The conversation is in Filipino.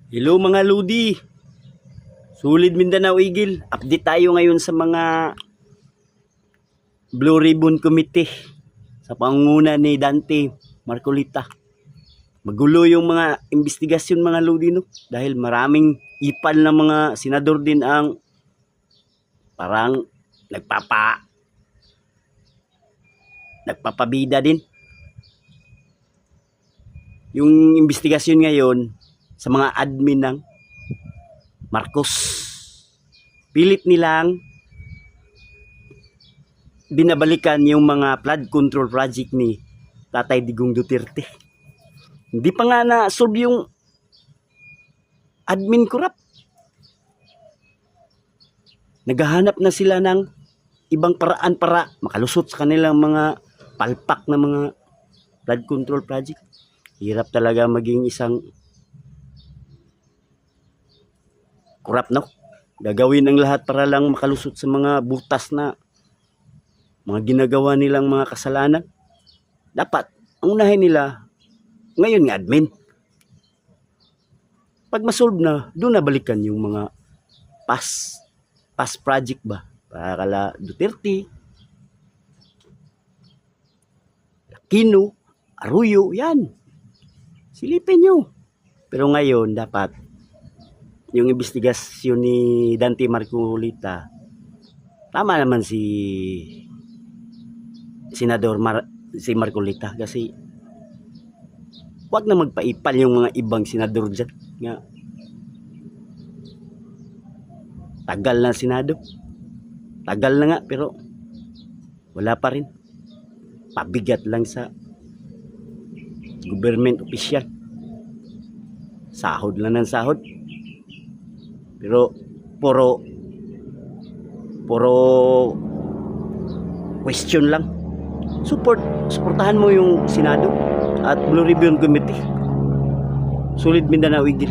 Hello mga Ludi, Sulid Mindanao Eagle. Update tayo ngayon sa mga Blue Ribbon Committee sa pangunguna ni Dante Marcolita. Magulo yung mga investigasyon mga Ludi, no? Dahil maraming ipal na mga senador din ang parang nagpapabida din. Yung investigasyon ngayon sa mga admin ng Marcos. Pilit nilang binabalikan yung mga flood control project ni Tatay Digong Duterte. Hindi pa nga na-solve yung admin corrupt. Naghahanap na sila ng ibang paraan para makalusot sa kanilang mga palpak na mga flood control project. Hirap talaga maging isang corrupt, no? Gagawin ang lahat para lang makalusot sa mga butas na mga ginagawa nilang mga kasalanan. Dapat ang unahin nila ngayon nga admin. Pag masolve na, doon na balikan yung mga past project ba para kala Duterte, Aquino, Arroyo, yan. Silipin nyo. Pero ngayon dapat yung investigasyon ni Dante Marcolita, tama naman si Senador si Marcolita, kasi wag na magpaipal yung mga ibang senador dyan nga tagal na Senado, tagal na nga pero wala pa rin, pabigat lang sa government official, sahod lang ng sahod. Pero puro question lang. Suportahan mo yung Senado at Blue Ribbon Committee. Sulid Mindanao Eagle.